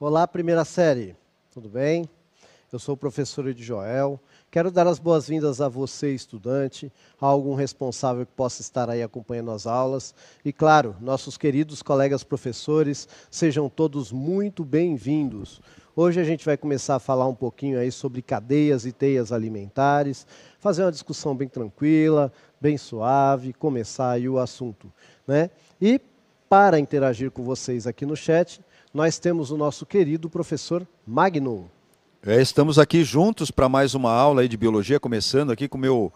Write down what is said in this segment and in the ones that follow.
Olá, primeira série, tudo bem? Eu sou o professor Edjoel. Quero dar as boas-vindas a você, estudante, a algum responsável que possa estar aí acompanhando as aulas. E, claro, nossos queridos colegas professores, sejam todos muito bem-vindos. Hoje a gente vai começar a falar um pouquinho aí sobre cadeias e teias alimentares, fazer uma discussão bem tranquila, bem suave, começar aí o assunto, né? E, para interagir com vocês aqui no chat, nós temos o nosso querido professor Magno. Estamos aqui juntos para mais uma aula aí de biologia, começando aqui com o meu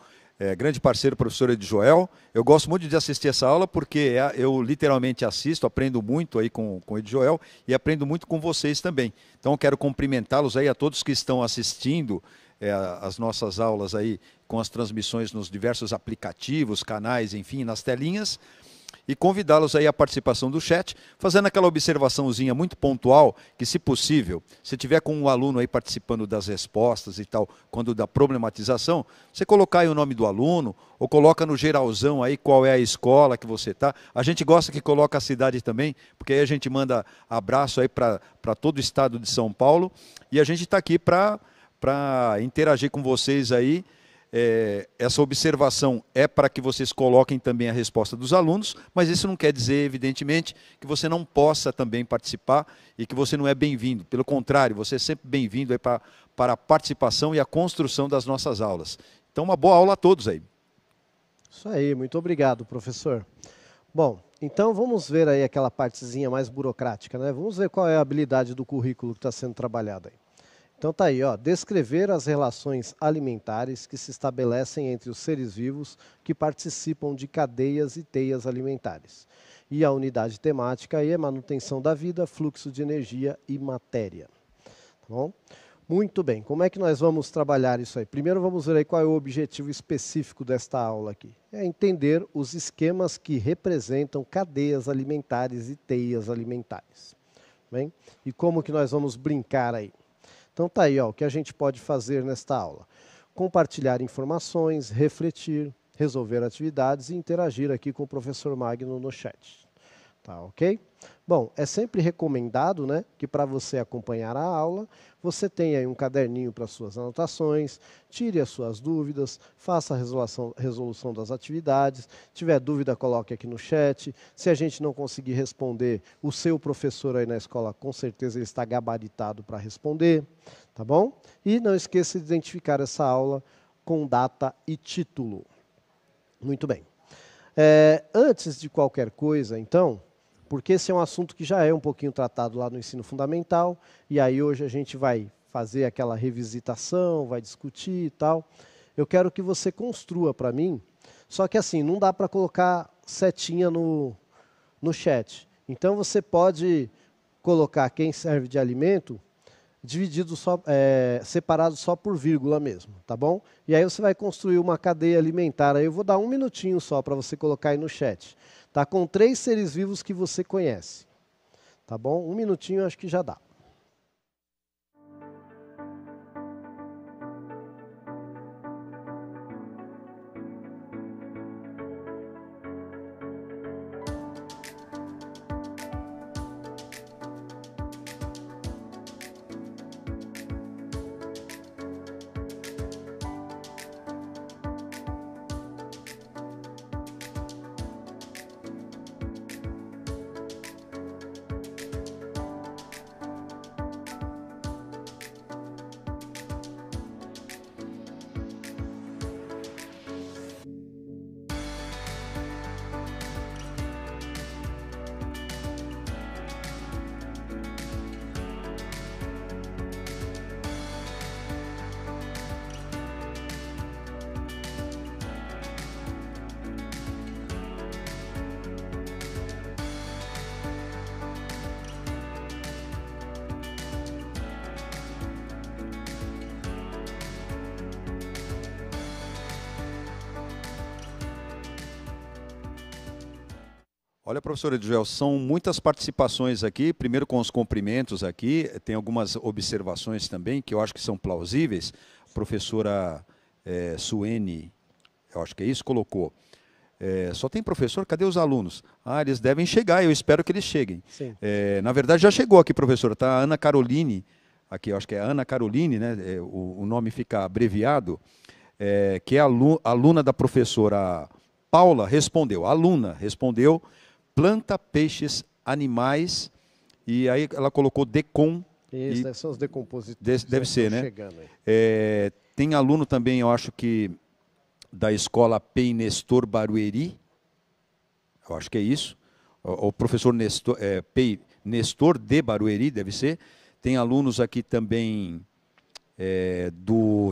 grande parceiro, professor Edjoel. Eu gosto muito de assistir essa aula porque eu literalmente assisto, aprendo muito aí com o Edjoel e aprendo muito com vocês também. Então eu quero cumprimentá-los aí a todos que estão assistindo as nossas aulas aí com as transmissões nos diversos aplicativos, canais, enfim, nas telinhas. E convidá-los aí à participação do chat, fazendo aquela observaçãozinha muito pontual, que se possível, se tiver com um aluno aí participando das respostas e tal, quando da problematização, você colocar aí o nome do aluno, ou coloca no geralzão aí qual é a escola que você está. A gente gosta que coloca a cidade também, porque aí a gente manda abraço aí para todo o estado de São Paulo, e a gente está aqui para interagir com vocês aí. Essa observação é para que vocês coloquem também a resposta dos alunos, mas isso não quer dizer, evidentemente, que você não possa também participar e que você não é bem-vindo. Pelo contrário, você é sempre bem-vindo para a participação e a construção das nossas aulas. Então, uma boa aula a todos aí. Isso aí, muito obrigado, professor. Bom, então vamos ver aí aquela partezinha mais burocrática, né? Vamos ver qual é a habilidade do currículo que está sendo trabalhada aí. Então tá aí, ó, descrever as relações alimentares que se estabelecem entre os seres vivos que participam de cadeias e teias alimentares. E a unidade temática aí é manutenção da vida, fluxo de energia e matéria. Tá bom? Muito bem, como é que nós vamos trabalhar isso aí? Primeiro vamos ver aí qual é o objetivo específico desta aula aqui. É entender os esquemas que representam cadeias alimentares e teias alimentares. Bem? E como que nós vamos brincar aí? Então tá aí, ó, o que a gente pode fazer nesta aula. Compartilhar informações, refletir, resolver atividades e interagir aqui com o professor Magno no chat. Tá ok? Bom, é sempre recomendado, né, que para você acompanhar a aula, você tenha aí um caderninho para suas anotações, tire as suas dúvidas, faça a resolução das atividades, tiver dúvida, coloque aqui no chat. Se a gente não conseguir responder, o seu professor aí na escola, com certeza ele está gabaritado para responder, tá bom? E não esqueça de identificar essa aula com data e título. Muito bem. Antes de qualquer coisa, então, porque esse é um assunto que já é um pouquinho tratado lá no ensino fundamental, e aí hoje a gente vai fazer aquela revisitação, vai discutir e tal. Eu quero que você construa para mim, só que assim, não dá para colocar setinha no chat. Então você pode colocar quem serve de alimento dividido só, separado só por vírgula mesmo, tá bom? E aí você vai construir uma cadeia alimentar, aí eu vou dar um minutinho só para você colocar aí no chat. Tá com 3 seres vivos que você conhece, tá bom? Um minutinho acho que já dá. Olha, professor Edjoel, são muitas participações aqui, primeiro com os cumprimentos aqui, tem algumas observações também que eu acho que são plausíveis. A professora Suene, eu acho que é isso, colocou. Só tem professor, cadê os alunos? Ah, eles devem chegar, eu espero que eles cheguem. Sim. Na verdade, já chegou aqui, professor, está a Ana Caroline, aqui, eu acho que é Ana Caroline, né? O nome fica abreviado, que é aluna da professora Paula, respondeu, planta, peixes, animais, e aí ela colocou decom. Isso, são os decompositores. Deve ser, né? Chegando aí. Tem aluno também, eu acho que da escola Pei Nestor Barueri, eu acho que é isso, o professor Pei Nestor de Barueri, deve ser. Tem alunos aqui também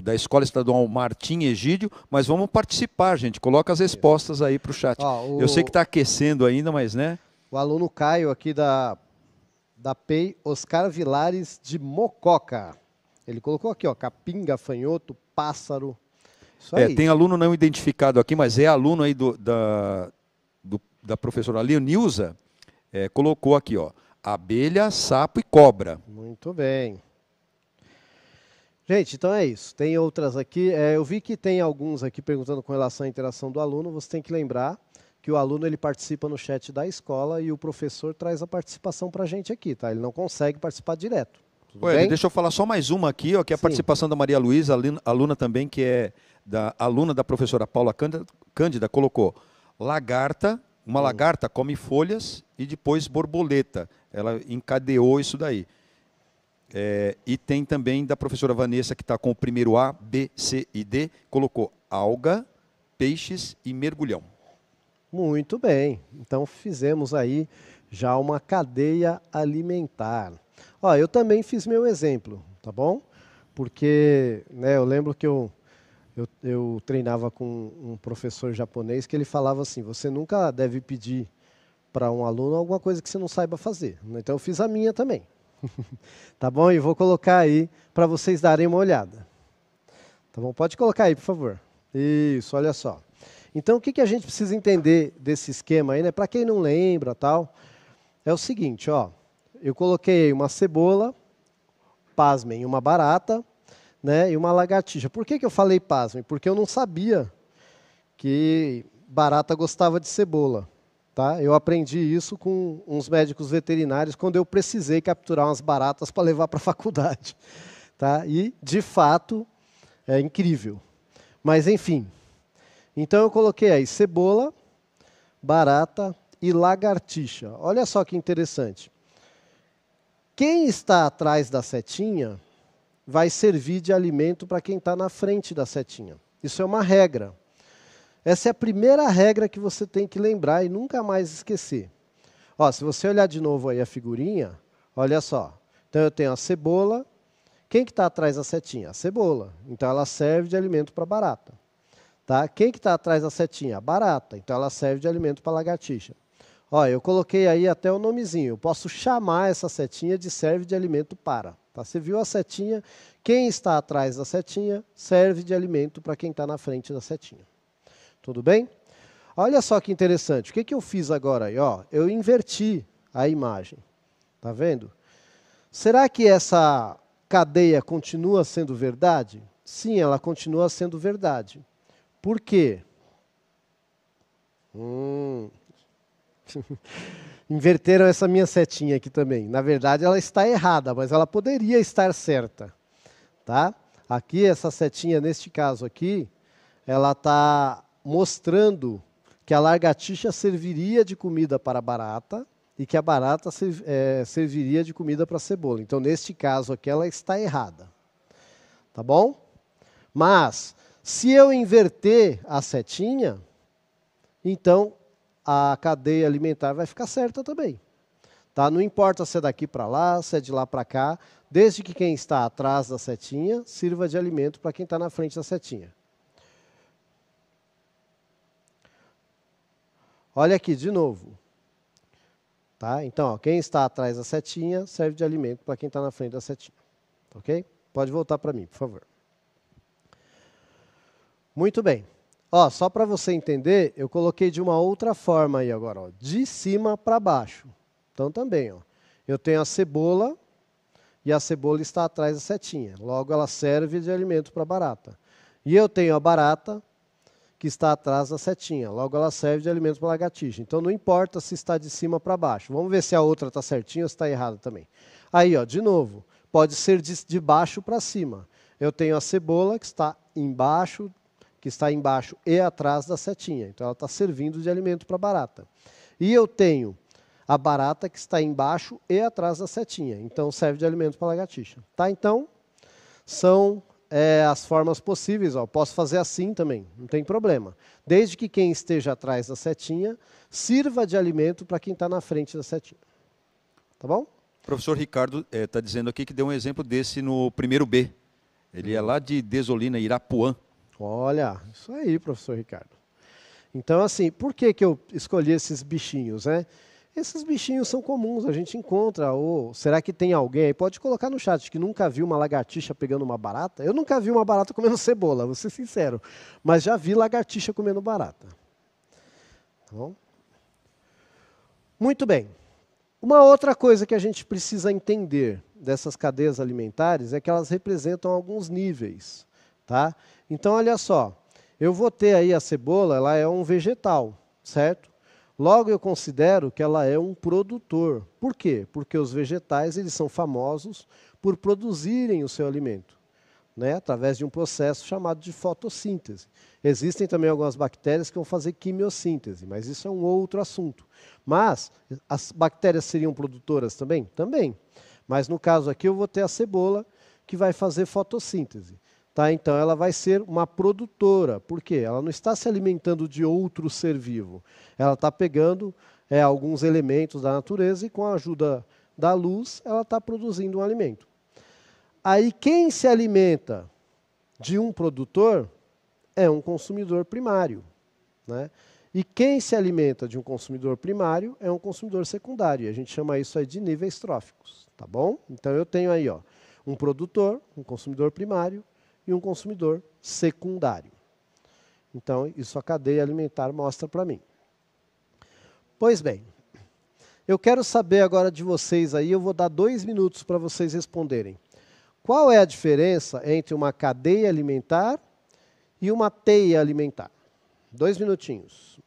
da Escola Estadual Martim Egídio, mas vamos participar, gente, coloca as respostas aí para o chat. Eu sei que está aquecendo ainda, mas né? O aluno Caio aqui da PEI Oscar Vilares de Mococa. Ele colocou aqui, ó, capim, gafanhoto, pássaro. Isso aí. Tem aluno não identificado aqui, mas é aluno aí da professora Leonilza, colocou aqui, ó, abelha, sapo e cobra. Muito bem. Gente, então é isso. Tem outras aqui. Eu vi que tem alguns aqui perguntando com relação à interação do aluno. Você tem que lembrar que o aluno ele participa no chat da escola e o professor traz a participação para a gente aqui, tá? Ele não consegue participar direto. Deixa eu falar só mais uma aqui, ó, que é a participação da Maria Luísa, aluna também, que é aluna da professora Paula Cândida, colocou lagarta, uma lagarta come folhas e depois borboleta. Ela encadeou isso daí. E tem também da professora Vanessa, que está com o primeiro A, B, C e D, colocou alga, peixes e mergulhão. Muito bem. Então fizemos aí já uma cadeia alimentar. Ó, eu também fiz meu exemplo, tá bom? Porque eu lembro que eu treinava com um professor japonês que ele falava assim, você nunca deve pedir para um aluno alguma coisa que você não saiba fazer. Então eu fiz a minha também. Tá bom? E vou colocar aí para vocês darem uma olhada. Tá bom? Pode colocar aí, por favor. Isso, olha só. Então o que a gente precisa entender desse esquema aí, né? Para quem não lembra, tal, é o seguinte, ó. Eu coloquei uma cebola, pasmem, uma barata, né, e uma lagartixa. Por que eu falei pasmem? Porque eu não sabia que barata gostava de cebola. Tá? Eu aprendi isso com uns médicos veterinários quando eu precisei capturar umas baratas para levar para a faculdade. Tá? E, de fato, é incrível. Mas, enfim. Então, eu coloquei aí cebola, barata e lagartixa. Olha só que interessante. Quem está atrás da setinha vai servir de alimento para quem está na frente da setinha. Isso é uma regra. Essa é a primeira regra que você tem que lembrar e nunca mais esquecer. Ó, se você olhar de novo aí a figurinha, olha só. Então eu tenho a cebola. Quem que está atrás da setinha? A cebola. Então ela serve de alimento para a barata. Tá? Quem que está atrás da setinha? A barata. Então ela serve de alimento para a lagartixa. Ó, eu coloquei aí até o nomezinho. Eu posso chamar essa setinha de serve de alimento para. Tá? Você viu a setinha? Quem está atrás da setinha serve de alimento para quem está na frente da setinha. Tudo bem? Olha só que interessante. O que eu fiz agora aí? Ó, eu inverti a imagem. Tá vendo? Será que essa cadeia continua sendo verdade? Sim, ela continua sendo verdade. Por quê? Inverteram essa minha setinha aqui também. Na verdade, ela está errada, mas ela poderia estar certa. Tá? Aqui, essa setinha, neste caso aqui, ela está mostrando que a lagartixa serviria de comida para a barata e que a barata serviria de comida para a cebola. Então, neste caso aqui, ela está errada. Tá bom? Mas, se eu inverter a setinha, então a cadeia alimentar vai ficar certa também. Tá? Não importa se é daqui para lá, se é de lá para cá, desde que quem está atrás da setinha sirva de alimento para quem está na frente da setinha. Olha aqui de novo. Tá? Então, ó, quem está atrás da setinha serve de alimento para quem está na frente da setinha. Ok? Pode voltar para mim, por favor. Muito bem. Ó, só para você entender, eu coloquei de uma outra forma aí agora, ó, de cima para baixo. Então também, ó, eu tenho a cebola e a cebola está atrás da setinha. Logo, ela serve de alimento para a barata. E eu tenho a barata que está atrás da setinha. Logo, ela serve de alimento para a lagartixa. Então, não importa se está de cima para baixo. Vamos ver se a outra está certinha ou se está errada também. Aí, ó, de novo, pode ser de baixo para cima. Eu tenho a cebola que está embaixo e atrás da setinha. Então, ela está servindo de alimento para a barata. E eu tenho a barata que está embaixo e atrás da setinha. Então, serve de alimento para a lagartixa. Tá? Então, são as formas possíveis. Ó. Posso fazer assim também, não tem problema. Desde que quem esteja atrás da setinha sirva de alimento para quem está na frente da setinha. Tá bom? O professor Ricardo está dizendo aqui que deu um exemplo desse no primeiro B. Ele é lá de Desolina, Irapuã. Olha, isso aí, professor Ricardo. Então, assim, por que eu escolhi esses bichinhos, né? Esses bichinhos são comuns, a gente encontra. Ou será que tem alguém aí? Pode colocar no chat que nunca viu uma lagartixa pegando uma barata. Eu nunca vi uma barata comendo cebola, vou ser sincero. Mas já vi lagartixa comendo barata. Tá bom? Muito bem. Uma outra coisa que a gente precisa entender dessas cadeias alimentares é que elas representam alguns níveis. Tá? Então, olha só. Eu vou ter aí a cebola, ela é um vegetal, certo? Logo, eu considero que ela é um produtor. Por quê? Porque os vegetais eles são famosos por produzirem o seu alimento, né? Através de um processo chamado de fotossíntese. Existem também algumas bactérias que vão fazer quimiossíntese, mas isso é um outro assunto. Mas as bactérias seriam produtoras também? Também. Mas no caso aqui eu vou ter a cebola que vai fazer fotossíntese. Tá? Então, ela vai ser uma produtora. Por quê? Ela não está se alimentando de outro ser vivo. Ela está pegando alguns elementos da natureza e, com a ajuda da luz, ela está produzindo um alimento. Aí, quem se alimenta de um produtor é um consumidor primário. Né? E quem se alimenta de um consumidor primário é um consumidor secundário. E a gente chama isso aí de níveis tróficos. Tá bom? Então, eu tenho aí um produtor, um consumidor primário, e um consumidor secundário. Então, isso a cadeia alimentar mostra para mim. Pois bem, eu quero saber agora de vocês aí, eu vou dar 2 minutos para vocês responderem. Qual é a diferença entre uma cadeia alimentar e uma teia alimentar? 2 minutinhos.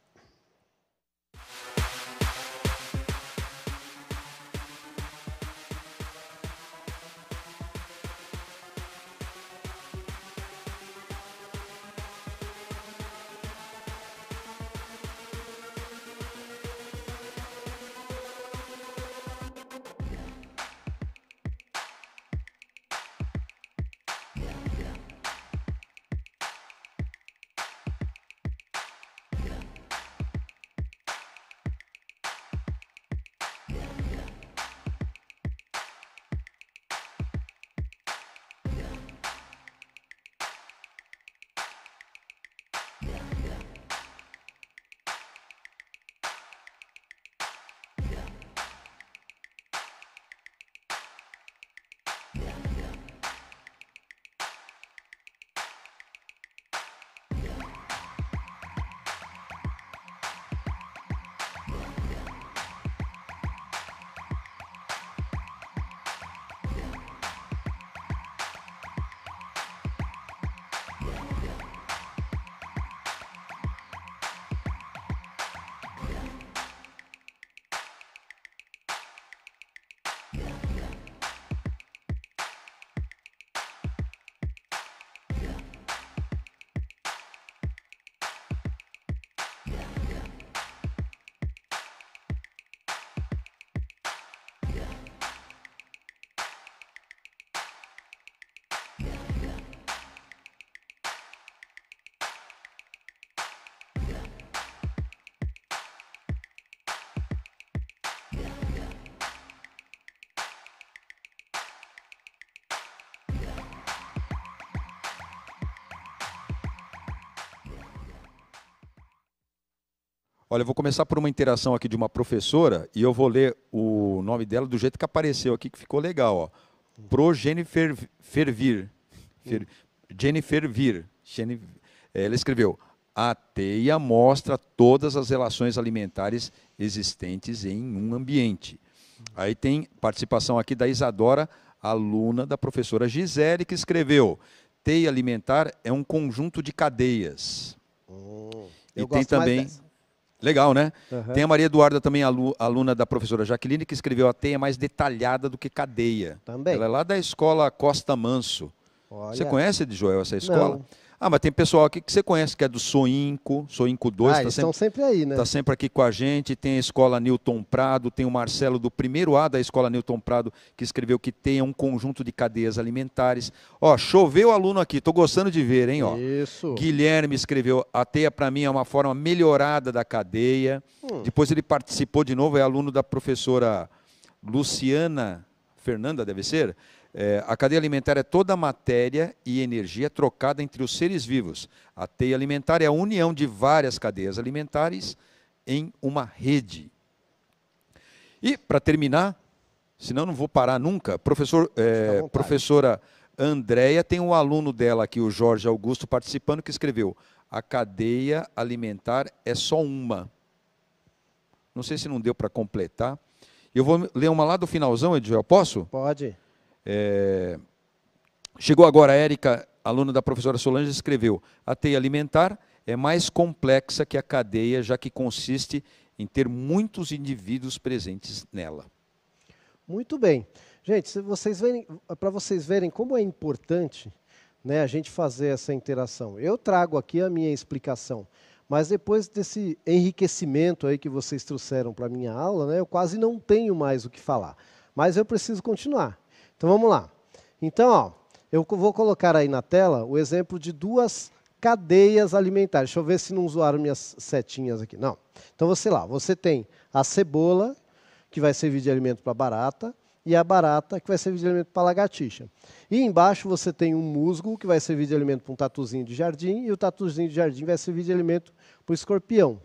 Olha, eu vou começar por uma interação aqui de uma professora e eu vou ler o nome dela do jeito que apareceu aqui, que ficou legal. Ó. Jennifer Vir. Ela escreveu: a teia mostra todas as relações alimentares existentes em um ambiente. Aí tem participação aqui da Isadora, aluna da professora Gisele, que escreveu: teia alimentar é um conjunto de cadeias. E Eu tem gosto mais também... dessa. Legal, né? Uhum. Tem a Maria Eduarda também, aluna da professora Jaqueline, que escreveu a teia mais detalhada do que cadeia. Também. Ela é lá da escola Costa Manso. Você Olha. conhece, de Joel, essa escola? Não. Ah, mas tem pessoal aqui que você conhece, que é do Soinco 2. Eles estão sempre aí, né? Está sempre aqui com a gente. Tem a escola Newton Prado, tem o Marcelo do primeiro A da escola Newton Prado, que escreveu que tem um conjunto de cadeias alimentares. Ó, choveu aluno aqui, estou gostando de ver, hein? Ó. Isso. Guilherme escreveu, a teia para mim é uma forma melhorada da cadeia. Depois ele participou de novo, é aluno da professora Luciana Fernanda, deve ser? A cadeia alimentar é toda a matéria e energia trocada entre os seres vivos. A teia alimentar é a união de várias cadeias alimentares em uma rede. E, para terminar, senão não vou parar nunca, professora Andréia, tem um aluno dela aqui, o Jorge Augusto, participando, que escreveu: a cadeia alimentar é só uma. Não sei se não deu para completar. Eu vou ler uma lá do finalzão, Edjoel, posso? Pode. Chegou agora a Érica, aluna da professora Solange, escreveu: a teia alimentar é mais complexa que a cadeia, já que consiste em ter muitos indivíduos presentes nela. Muito bem. Gente, para vocês verem como é importante, né, a gente fazer essa interação. Eu trago aqui a minha explicação, mas depois desse enriquecimento aí que vocês trouxeram para a minha aula, né, eu quase não tenho mais o que falar. Mas eu preciso continuar. Então vamos lá. Então, ó, eu vou colocar aí na tela o exemplo de duas cadeias alimentares. Deixa eu ver se não zoaram minhas setinhas aqui. Não. Então você tem a cebola, que vai servir de alimento para a barata, e a barata, que vai servir de alimento para a lagartixa. E embaixo você tem um musgo, que vai servir de alimento para um tatuzinho de jardim, e o tatuzinho de jardim vai servir de alimento para o escorpião.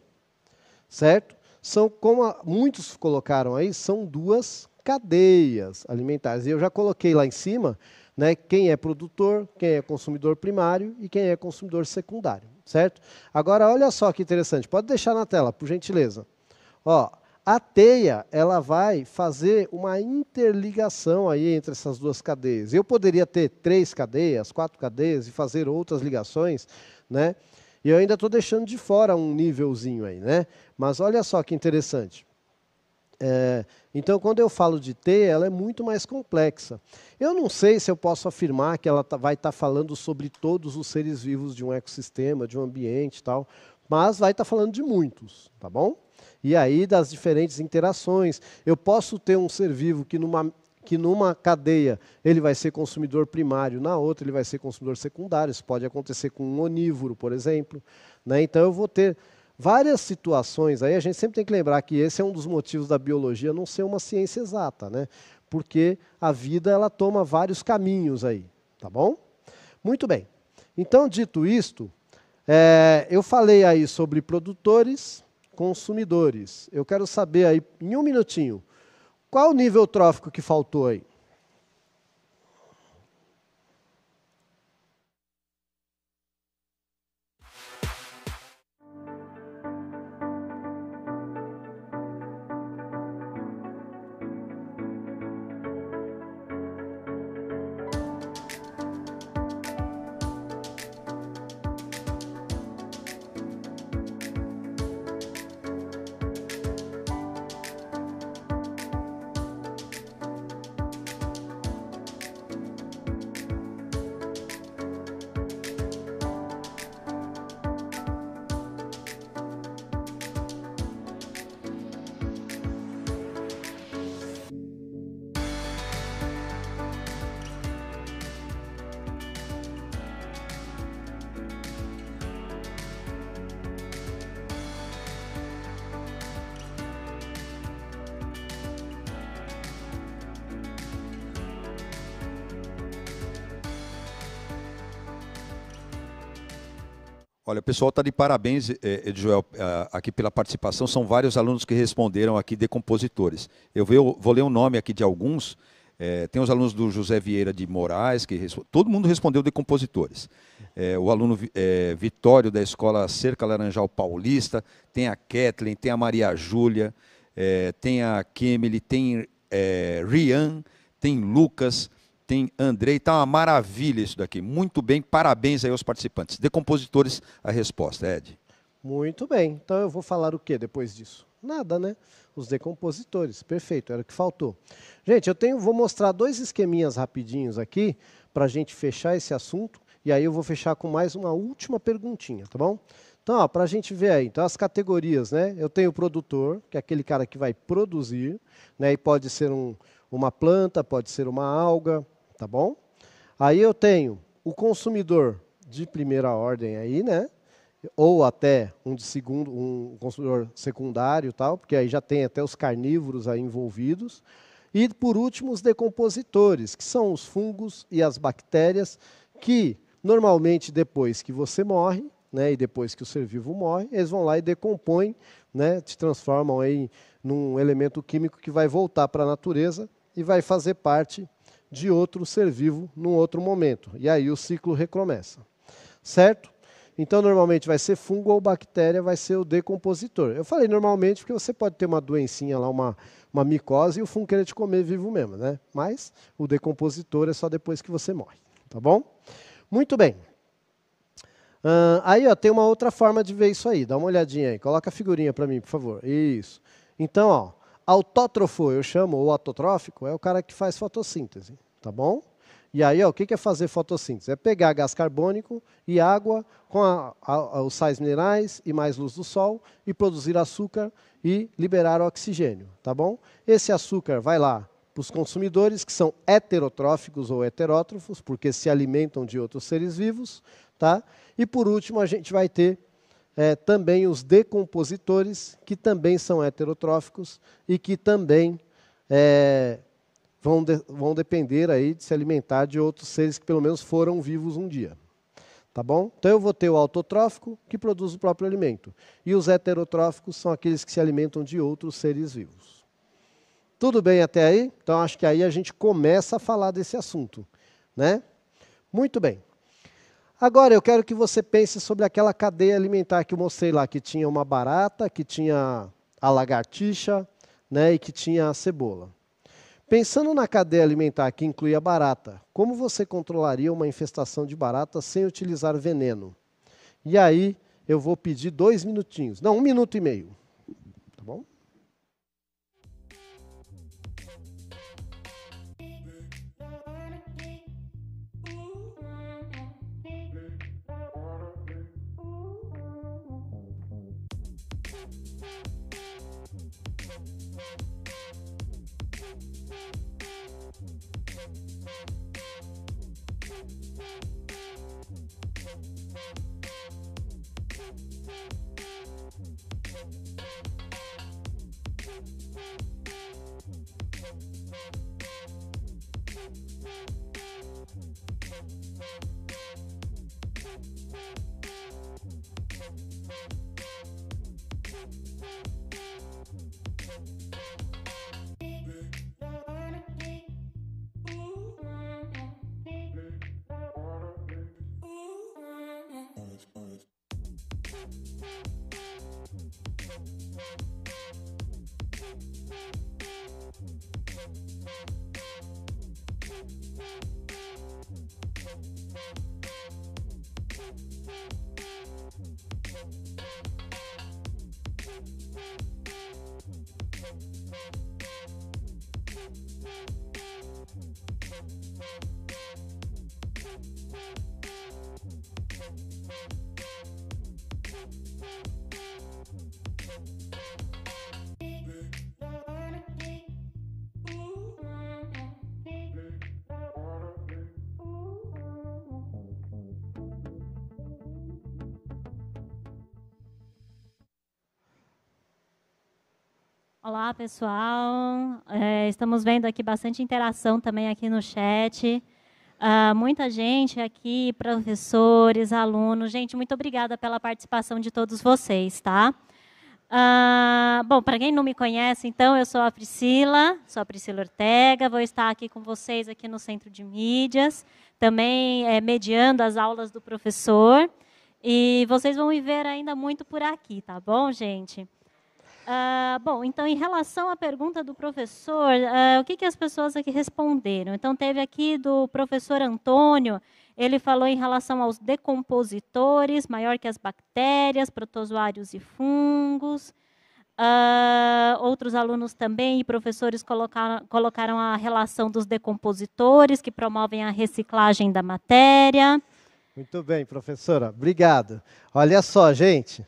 Certo? São, como muitos colocaram aí, são duas cadeias alimentares. E eu já coloquei lá em cima, né, quem é produtor, quem é consumidor primário e quem é consumidor secundário, certo? Agora, olha só que interessante. Pode deixar na tela, por gentileza. Ó, a teia, ela vai fazer uma interligação aí entre essas duas cadeias. Eu poderia ter 3 cadeias, 4 cadeias e fazer outras ligações, né? E eu ainda estou deixando de fora um nívelzinho aí, né? Mas olha só que interessante. Então, quando eu falo de teia, ela é muito mais complexa. Eu não sei se eu posso afirmar que ela vai estar falando sobre todos os seres vivos de um ecossistema, de um ambiente e tal, mas vai estar falando de muitos, tá bom? E aí, das diferentes interações, eu posso ter um ser vivo que numa cadeia ele vai ser consumidor primário, na outra ele vai ser consumidor secundário. Isso pode acontecer com um onívoro, por exemplo, né? Então, eu vou ter várias situações. Aí a gente sempre tem que lembrar que esse é um dos motivos da biologia não ser uma ciência exata, né? Porque a vida ela toma vários caminhos aí, tá bom? Muito bem. Então, dito isto, eu falei aí sobre produtores, consumidores. Eu quero saber aí, em um minutinho, qual o nível trófico que faltou aí? Olha, o pessoal está de parabéns, Edjoel, aqui pela participação. São vários alunos que responderam aqui, decompositores. Eu vou ler o nome aqui de alguns. Tem os alunos do José Vieira de Moraes, todo mundo respondeu decompositores. O aluno Vitório, da Escola Cerca Laranjal Paulista, tem a Kathleen, tem a Maria Júlia, tem a Kemily, tem Rian, tem Lucas, tem Andrei, tá uma maravilha isso daqui. Muito bem, parabéns aí aos participantes. Decompositores, a resposta, Ed. Muito bem. Então eu vou falar o que depois disso? Nada, né? Os decompositores. Perfeito, era o que faltou. Gente, vou mostrar 2 esqueminhas rapidinhos aqui para a gente fechar esse assunto. E aí eu vou fechar com mais uma última perguntinha, tá bom? Então, para a gente ver aí, então as categorias, né? Eu tenho o produtor, que é aquele cara que vai produzir, né? E pode ser uma planta, pode ser uma alga, tá bom? Aí eu tenho o consumidor de primeira ordem aí, né? Ou até um consumidor secundário, tal, porque aí já tem até os carnívoros aí envolvidos. E, por último, os decompositores, que são os fungos e as bactérias, que, normalmente, depois que você morre, né, e depois que o ser vivo morre, eles vão lá e decompõem, né, te transformam aí num elemento químico que vai voltar para a natureza e vai fazer parte de outro ser vivo num outro momento. E aí o ciclo recomeça. Certo? Então, normalmente vai ser fungo ou bactéria, vai ser o decompositor. Eu falei normalmente porque você pode ter uma doencinha lá, uma micose, e o fungo querer te comer vivo mesmo, né? Mas o decompositor é só depois que você morre. Tá bom? Muito bem. Aí ó, tem uma outra forma de ver isso aí. Dá uma olhadinha aí. Coloca a figurinha para mim, por favor. Isso. Então, ó, autótrofo, eu chamo, ou autotrófico, é o cara que faz fotossíntese. Tá bom? E aí, ó, o que é fazer fotossíntese? É pegar gás carbônico e água com os sais minerais e mais luz do sol e produzir açúcar e liberar oxigênio, tá bom? Esse açúcar vai lá para os consumidores, que são heterotróficos ou heterótrofos, porque se alimentam de outros seres vivos, tá? E por último, a gente vai ter também os decompositores, que também são heterotróficos e que também vão depender aí de se alimentar de outros seres que pelo menos foram vivos um dia. Tá bom? Então eu vou ter o autotrófico, que produz o próprio alimento. E os heterotróficos são aqueles que se alimentam de outros seres vivos. Tudo bem até aí? Então acho que aí a gente começa a falar desse assunto, né? Muito bem. Agora eu quero que você pense sobre aquela cadeia alimentar que eu mostrei lá, que tinha uma barata, que tinha a lagartixa, né, e que tinha a cebola. Pensando na cadeia alimentar que inclui a barata, como você controlaria uma infestação de barata sem utilizar veneno? E aí eu vou pedir 2 minutinhos, não, 1 minuto e meio. Tá bom? Olá, pessoal. Estamos vendo aqui bastante interação também aqui no chat. Muita gente aqui, professores, alunos. Gente, muito obrigada pela participação de todos vocês, tá? Bom, para quem não me conhece, então, eu sou a Priscila Ortega, vou estar aqui com vocês aqui no Centro de Mídias, também mediando as aulas do professor, e vocês vão me ver ainda muito por aqui, tá bom, gente? Bom, então, em relação à pergunta do professor, o que as pessoas aqui responderam? Então, teve aqui do professor Antônio, ele falou em relação aos decompositores, maior que as bactérias, protozoários e fungos. Outros alunos também e professores colocaram a relação dos decompositores, que promovem a reciclagem da matéria. Muito bem, professora. Obrigado. Olha só, gente.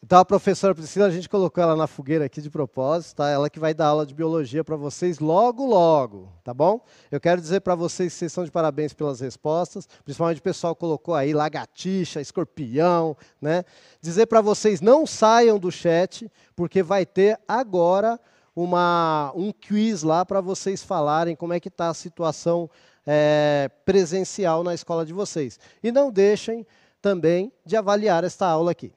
Então, a professora Priscila, a gente colocou ela na fogueira aqui de propósito, tá? Ela que vai dar aula de biologia para vocês logo, logo, tá bom? Eu quero dizer para vocês que vocês são de parabéns pelas respostas, principalmente o pessoal colocou aí lagartixa, escorpião, né? Dizer para vocês, não saiam do chat, porque vai ter agora um quiz lá para vocês falarem como é que está a situação presencial na escola de vocês. E não deixem também de avaliar esta aula aqui.